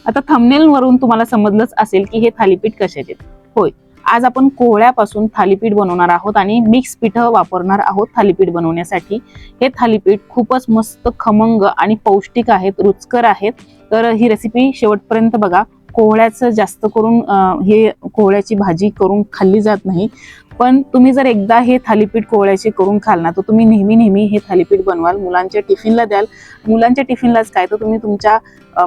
आता थंबनेल वरून तुम्हाला समजलंच असेल की हे थालीपीठ कशाचे. होय, आज आपण कोहळ्यापासून थालीपीठ बनवणार आहोत आणि मिक्स पिठं वापरणार आहोत थालीपीठ बनवण्यासाठी. हे थालीपीठ खूपच मस्त खमंग आणि पौष्टिक आहेत, रुचकर आहेत. तर ही रेसिपी शेवटपर्यंत बघा. कोहळ्याचं जास्त करून हे कोहळ्याची भाजी करून खाल्ली जात नाही, पण तुम्ही जर एकदा हे थालीपीठ कोहळ्याचे करून खाल ना, तर तुम्ही नेहमी नेहमी हे थालीपीठ बनवाल, मुलांच्या टिफिनला द्याल. मुलांच्या टिफिनलाच काय, तर तुम्ही तुमच्या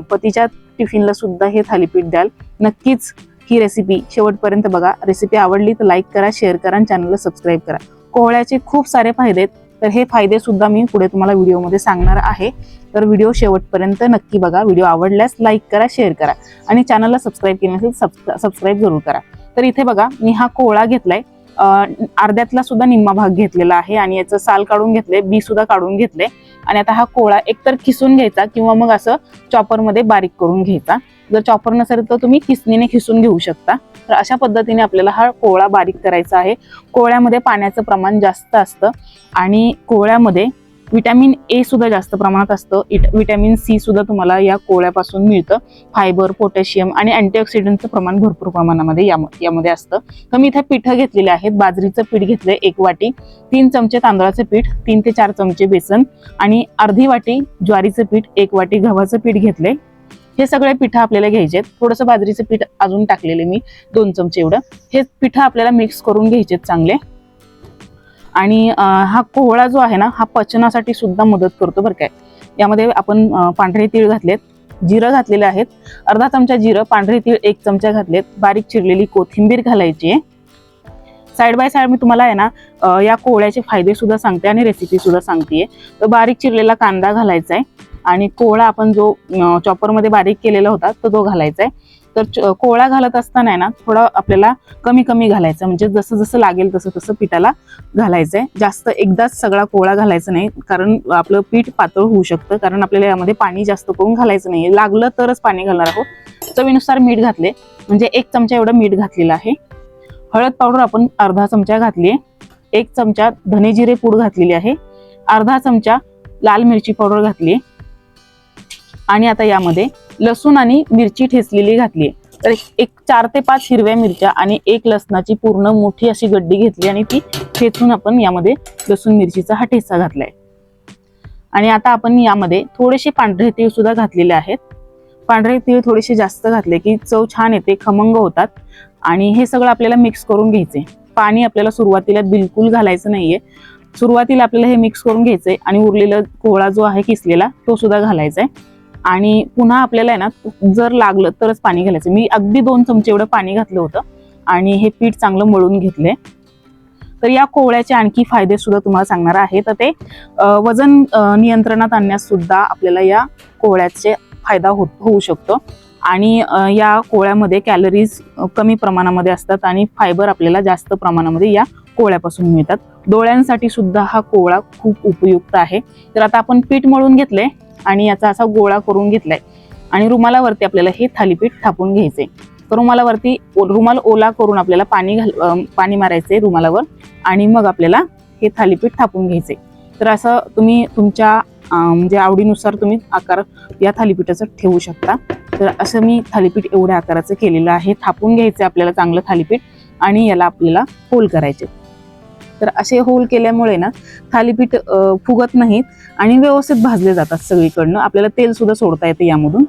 पतीच्या टिफिनला सुद्धा हे थालीपीठ द्याल. नक्कीच ही रेसिपी शेवटपर्यंत बघा. रेसिपी आवडली तर लाईक करा, शेअर करा आणि चॅनलला सबस्क्राईब करा. कोहळ्याचे खूप सारे फायदे आहेत, तर हे फायदे सुद्धा मी पुढे तुम्हाला व्हिडिओमध्ये सांगणार आहे. तर व्हिडिओ शेवटपर्यंत नक्की बघा. व्हिडिओ आवडल्यास लाईक करा, शेअर करा आणि चॅनलला सबस्क्राईब केलं नसेल सबस्क्राईब जरूर करा. तर इथे बघा, मी हा कोहळा घेतलाय, अर्ध्यातला सुद्धा निम्मा भाग घेतलेला आहे आणि याचं साल काढून घेतले, बी सुद्धा काढून घेतले. आणि आता हा कोहळा एकतर खिसून घ्यायचा किंवा मग असं चॉपरमध्ये बारीक करून घ्यायचा. जर चॉपर नसेल तर तुम्ही खिसणीने खिसून घेऊ शकता. तर अशा पद्धतीने आपल्याला हा कोहळा बारीक करायचा आहे. कोहळ्यामध्ये पाण्याचं प्रमाण जास्त असतं आणि कोहळ्यामध्ये विटॅमिन ए सुद्धा जास्त प्रमाणात असतं. विटॅमिन सी सुद्धा तुम्हाला या कोहळ्यापासून मिळतं. फायबर, पोटॅशियम आणि अँटीऑक्सिडंटचं प्रमाण भरपूर प्रमाणामध्ये यामध्ये असतं. तर मी इथे पिठं घेतलेले आहेत. बाजरीचं पीठ घेतलंय 1 वाटी, 3 चमचे तांदळाचं पीठ, 3 ते 4 चमचे बेसन आणि अर्धी वाटी ज्वारीचं पीठ, 1 वाटी गव्हाचं पीठ घेतलंय. हे सगळे पिठं आपल्याला घ्यायचे आहेत. थोडंसं बाजरीचं पीठ अजून टाकलेले मी 2 चमचे एवढं. हे पिठं आपल्याला मिक्स करून घ्यायचे चांगले. आणि हा कोहळा जो आहे ना, हा पचनासाठी सुद्धा मदत करतो बरं काय. यामध्ये आपण पांढरे तीळ घातलेत, जिरं घातलेले आहेत, अर्धा चमचा जिरं, पांढरे तीळ 1 चमचा घातलेत, बारीक चिरलेली कोथिंबीर घालायची आहे. साईड बाय साईड मी तुम्हाला आहे ना या कोहळ्याचे फायदे सुद्धा सांगते आणि रेसिपी सुद्धा सांगतेय. तर बारीक चिरलेला कांदा घालायचा आहे आणि कोहळा आपण जो चॉपरमध्ये बारीक केलेला होता तो घालायचा आहे. तर कोहळा घालत असताना आहे ना, थोडं आपल्याला कमी कमी घालायचं, म्हणजे जसं जसं लागेल तसं तसं पिठाला घालायचंय. जास्त एकदाच सगळा कोहळा घालायचा नाही, कारण आपलं पीठ पातळ होऊ शकतं. कारण आपल्याला यामध्ये पाणी जास्त करून घालायचं नाही, लागलं तरच पाणी घालणार आहोत. चवीनुसार मीठ घातले, म्हणजे 1 चमचा एवढं मीठ घातलेलं आहे. हळद पावडर आपण अर्धा चमचा घातली आहे. 1 चमचा धने जिरे पूड घातलेली आहे. अर्धा चमचा लाल मिरची पावडर घातली आहे. आणि आता यामध्ये लसूण आणि मिरची ठेचलेली घातली आहे. तर 4 ते 5 हिरव्या मिरच्या आणि 1 लसणाची पूर्ण मोठी अशी गड्डी घेतली आणि ती ठेचून आपण यामध्ये लसूण मिरचीचा हा ठेचा घातलाय. आणि आता आपण यामध्ये थोडेसे पांढरे तीळ सुद्धा घातलेले आहेत. पांढरे तीळ थोडेसे जास्त घातले की चव छान येते, खमंग होतात. आणि हे सगळं आपल्याला मिक्स करून घ्यायचे. पाणी आपल्याला सुरुवातीला बिलकुल घालायचं नाहीये. सुरुवातीला आपल्याला हे मिक्स करून घ्यायचंय आणि उरलेला कोहळा जो आहे किसलेला तो सुद्धा घालायचा आहे. आणि पुन्हा आपल्याला आहे ना, जर लागलं तरच पाणी घालायचं. मी अगदी 2 चमचे एवढं पाणी घातलं होतं आणि हे पीठ चांगलं मळून घेतलंय. तर या कोहळ्याचे आणखी फायदे सुद्धा तुम्हाला सांगणार आहे. तर ते वजन नियंत्रणात आणण्यास सुद्धा आपल्याला या कोहळ्याचे फायदा होऊ शकतो. आणि या कोहळ्यामध्ये कॅलरीज कमी प्रमाणामध्ये असतात आणि फायबर आपल्याला जास्त प्रमाणामध्ये या कोहळ्यापासून मिळतात. डोळ्यांसाठी सुद्धा हा कोहळा खूप उपयुक्त आहे. तर आता आपण पीठ मळून घेतलंय आणि याचा असा गोळा करून घेतलाय आणि रुमालावरती आपल्याला हे थालीपीठ थापून घ्यायचे. तर रुमाल ओला करून आपल्याला पाणी मारायचंय रुमालावर आणि मग आपल्याला हे थालीपीठ थापून घ्यायचे. तर असं तुम्ही तुमच्या म्हणजे आवडीनुसार तुम्ही आकार या थालीपीठाचा ठेवू शकता. तर असं मी थालीपीठ एवढ्या आकाराचं केलेलं आहे. थापून घ्यायचं आपल्याला चांगलं थालीपीठ आणि याला आपल्याला होल करायचे. तर असे होल केल्यामुळे ना थालीपीठ फुगत नाहीत आणि व्यवस्थित भाजले जातात सगळीकडनं. आपल्याला तेल सुद्धा सोडता येते यामधून.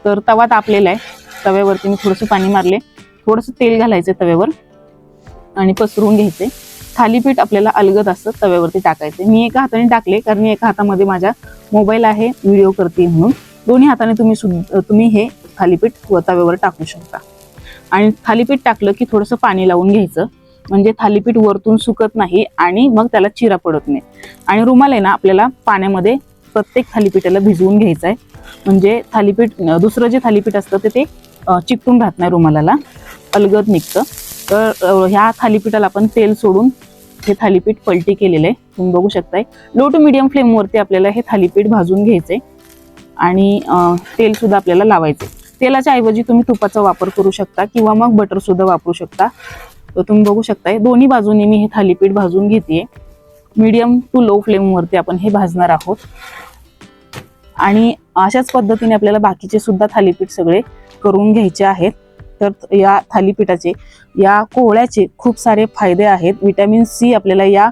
तर तवा तापलेला आहे, तव्यावरती मी थोडंसं पाणी मारले, थोडंसं तेल घालायचं तव्यावर आणि पसरवून घ्यायचे. थालीपीठ आपल्याला अलगद असं तव्यावरती टाकायचे. मी एका हाताने टाकले कारण एका हातामध्ये माझा मोबाईल आहे, व्हिडिओ करते म्हणून. दोन्ही हाताने तुम्ही हे थालीपीठ तव्यावर टाकू शकता. आणि थालीपीठ टाकलं की थोडंसं पाणी लावून घ्यायचं, म्हणजे थालीपीठ वरतून सुकत नाही आणि मग त्याला चिरा पडत नाही. आणि रुमाल आहे ना, आपल्याला पाण्यामध्ये प्रत्येक थालीपीठाला भिजवून घ्यायचं आहे, म्हणजे थालीपीठ दुसरं जे थालीपीठ असतं ते चिकटून राहत नाही, रुमालाला अलगद निघतं. तर ह्या थालीपीठाला आपण तेल सोडून हे थालीपीठ पलटी केलेलं आहे, तुम्ही बघू शकताय. लो टू मीडियम फ्लेमवरती आपल्याला हे थालीपीठ भाजून घ्यायचंय आणि तेल सुद्धा आपल्याला लावायचे. तेलाच्या ऐवजी तुम्ही तुपाचा वापर करू शकता किंवा मग बटर सुद्धा वापरू शकता. तर तुम्ही बघू शकताय दोन्ही बाजूनी मी हे थालीपीठ भाजून घेतेय. मीडियम टू लो फ्लेमवरती आपण हे भाजणार आहोत. आणि अशाच पद्धतीने आपल्याला बाकीचे सुद्धा थालीपीठ सगळे करून घ्यायचे आहेत. तर या थालीपीठाचे, या कोहळ्याचे खूप सारे फायदे आहेत. व्हिटॅमिन सी आपल्याला या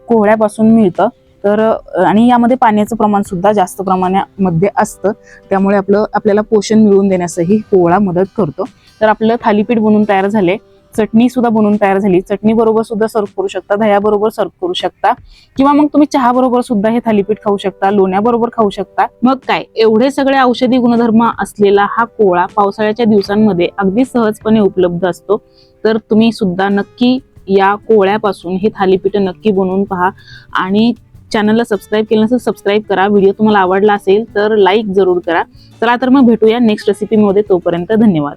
कोहळ्यापासून मिळतं. तर आणि यामध्ये पाण्याचं प्रमाण सुद्धा जास्त प्रमाणामध्ये असतं, त्यामुळे आपल्याला पोषण मिळवून देण्यासही कोहळा मदत करतो. तर आपलं थालीपीठ बनवून तयार झाले. चटणी सुद्धा बनवून तयार झाली. चटणी बरोबर सुद्धा सर्व करू शकता, दह्याबरोबर सर्व करू शकता, किंवा मग तुम्ही चहा बरोबर सुद्धा हे थालीपीठ खाऊ शकता, लोण्याबरोबर खाऊ शकता. मग काय, एवढे सगळे औषधी गुणधर्म असलेला हा कोहळा पावसाळ्याच्या दिवसांमध्ये अगदी सहजपणे उपलब्ध असतो. तर तुम्ही सुद्धा नक्की या कोहळ्यापासून हे थालीपीठ नक्की बनवून पहा. आणि चॅनलला सबस्क्राईब केलं नसेल सबस्क्राईब करा. व्हिडिओ तुम्हाला आवडला असेल तर लाईक जरूर करा. चला तर मग भेटूया नेक्स्ट रेसिपीमध्ये. तोपर्यंत धन्यवाद.